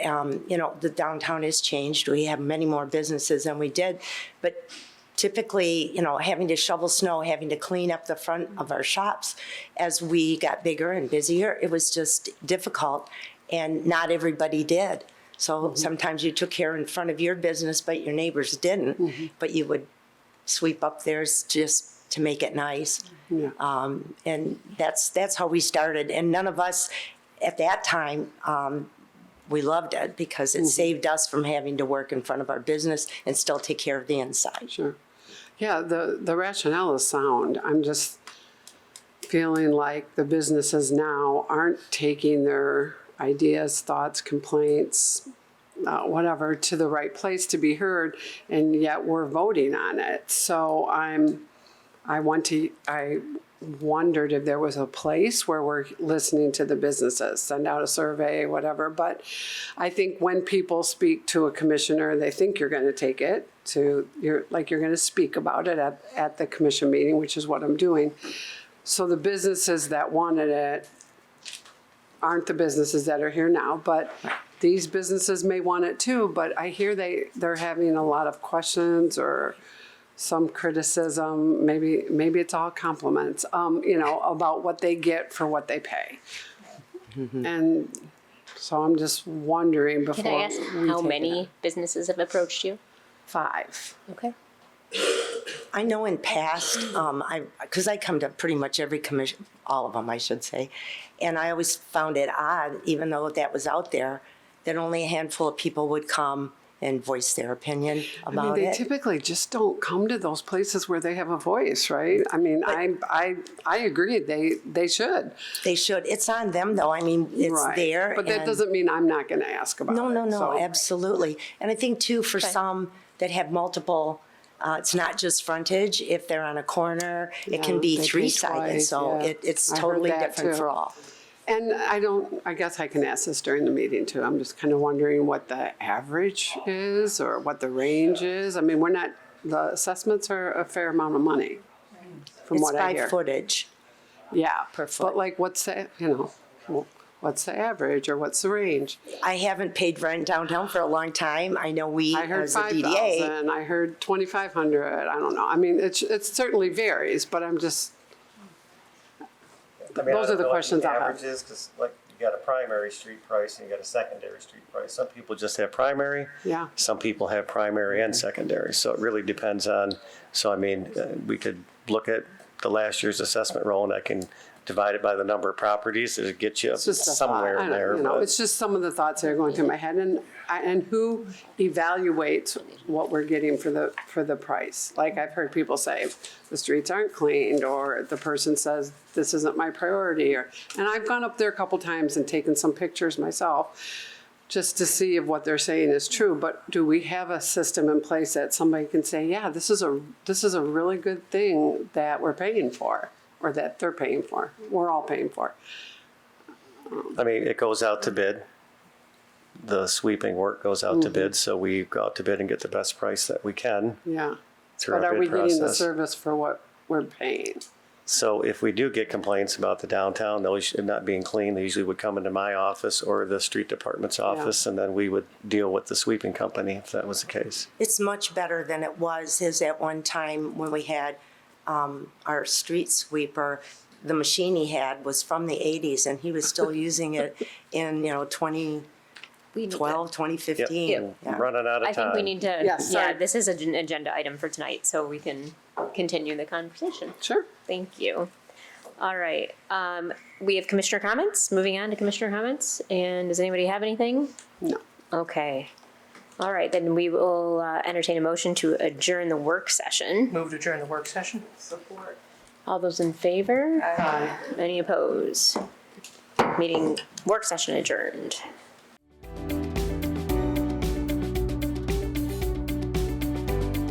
[SPEAKER 14] you know, the downtown has changed. We have many more businesses than we did. But typically, you know, having to shovel snow, having to clean up the front of our shops as we got bigger and busier, it was just difficult. And not everybody did. So sometimes you took care in front of your business, but your neighbors didn't. But you would sweep up theirs just to make it nice.
[SPEAKER 8] Yeah.
[SPEAKER 14] And that's how we started. And none of us at that time, we loved it because it saved us from having to work in front of our business and still take care of the inside.
[SPEAKER 8] Sure. Yeah, the rationale is sound. I'm just feeling like the businesses now aren't taking their ideas, thoughts, complaints, whatever, to the right place to be heard, and yet we're voting on it. So I wondered if there was a place where we're listening to the businesses, send out a survey, whatever. But I think when people speak to a commissioner, they think you're going to take it you're going to speak about it at the commission meeting, which is what I'm doing. So the businesses that wanted it aren't the businesses that are here now, but these businesses may want it too. But I hear they're having a lot of questions or some criticism, maybe it's all compliments, you know, about what they get for what they pay. And so I'm just wondering before.
[SPEAKER 1] Can I ask how many businesses have approached you?
[SPEAKER 8] 5.
[SPEAKER 1] Okay.
[SPEAKER 14] I know in past, because I come to pretty much every commission, all of them, I should say, and I always found it odd, even though that was out there, that only a handful of people would come and voice their opinion about
[SPEAKER 8] I mean, they
[SPEAKER 14] it.
[SPEAKER 8] typically just don't come to those places where they have a voice, right? I mean, I agree. They should.
[SPEAKER 14] They should. It's on them, though. I mean, it's
[SPEAKER 8] Right.
[SPEAKER 14] there.
[SPEAKER 8] But that
[SPEAKER 14] and-
[SPEAKER 8] doesn't mean I'm not going to ask about it.
[SPEAKER 14] No,
[SPEAKER 8] So-
[SPEAKER 14] absolutely. And I think too, for some that have multiple, it's not just frontage. If they're on a corner, it can
[SPEAKER 8] Yeah,
[SPEAKER 14] be
[SPEAKER 8] they pay
[SPEAKER 14] three-sided.
[SPEAKER 8] twice,
[SPEAKER 14] So
[SPEAKER 8] yeah.
[SPEAKER 14] it's
[SPEAKER 8] I heard
[SPEAKER 14] totally
[SPEAKER 8] that
[SPEAKER 14] different
[SPEAKER 8] too.
[SPEAKER 14] for all.
[SPEAKER 8] And I guess I can ask this during the meeting too. I'm just kind of wondering what the average is or what the range is. I mean, the assessments are a fair amount of money from
[SPEAKER 14] It's
[SPEAKER 8] what I
[SPEAKER 14] by
[SPEAKER 8] hear.
[SPEAKER 14] footage.
[SPEAKER 8] Yeah.
[SPEAKER 14] per foot.
[SPEAKER 8] But like, what's the average or what's the range?
[SPEAKER 14] I haven't paid rent downtown for a long time. I know we,
[SPEAKER 8] I heard
[SPEAKER 14] as a
[SPEAKER 8] 5,000,
[SPEAKER 14] DDA,
[SPEAKER 8] I heard 2,500, I don't know. I mean, it certainly varies, but I'm just,
[SPEAKER 4] I mean, I
[SPEAKER 8] those
[SPEAKER 4] don't
[SPEAKER 8] are the
[SPEAKER 4] know what
[SPEAKER 8] questions I have.
[SPEAKER 4] average is, because like, you got a primary street price and you got a secondary street price. Some people just have primary.
[SPEAKER 8] Yeah.
[SPEAKER 4] Some people have primary and secondary, so it really depends on, so I mean, we could look at the last year's assessment roll, and I can divide it by the number of properties, it'll get you
[SPEAKER 8] It's just a thought.
[SPEAKER 4] somewhere
[SPEAKER 8] I
[SPEAKER 4] in
[SPEAKER 8] don't-
[SPEAKER 4] there.
[SPEAKER 8] you know,
[SPEAKER 4] but-
[SPEAKER 8] it's just some of the thoughts that are going through my head, and who evaluates what we're getting for the price. Like I've heard people say, the streets aren't cleaned, or the person says, this isn't my priority, and I've gone up there a couple times and taken some pictures myself, just to see if what they're saying is true. But do we have a system in place that somebody can say, yeah, this is a really good thing that we're paying for, or that they're paying for, we're all paying for?
[SPEAKER 4] I mean, it goes out to bid. The sweeping work goes out to bid, so we go out to bid and get the best price that we can
[SPEAKER 8] Yeah.
[SPEAKER 4] through
[SPEAKER 8] But
[SPEAKER 4] our
[SPEAKER 8] are we
[SPEAKER 4] bid
[SPEAKER 8] getting the
[SPEAKER 4] process.
[SPEAKER 8] service for what we're paying?
[SPEAKER 4] So if we do get complaints about the downtown, those not being clean, they usually would come into my office or the street department's office, and then we would deal with the sweeping company if that was the case.
[SPEAKER 14] It's much better than it was at one time when we had our street sweeper. The machine he had was from the 80s, and he was still using it in 2012, 2015.
[SPEAKER 4] Yep,
[SPEAKER 14] Yeah.
[SPEAKER 4] running out of
[SPEAKER 1] I
[SPEAKER 4] time.
[SPEAKER 1] think we need to,
[SPEAKER 8] Yes,
[SPEAKER 1] yeah,
[SPEAKER 8] sorry.
[SPEAKER 1] this is an agenda item for tonight, so we can continue the conversation.
[SPEAKER 8] Sure.
[SPEAKER 1] Thank you. All right, we have commissioner comments, moving on to commissioner comments, and does anybody have anything?
[SPEAKER 8] No.
[SPEAKER 1] Okay. All right, then we will entertain a motion to adjourn the work session.
[SPEAKER 10] Move to adjourn the work session.
[SPEAKER 13] Support.
[SPEAKER 1] All those in favor?
[SPEAKER 10] Aye.
[SPEAKER 1] Any opposed? Meeting, work session adjourned.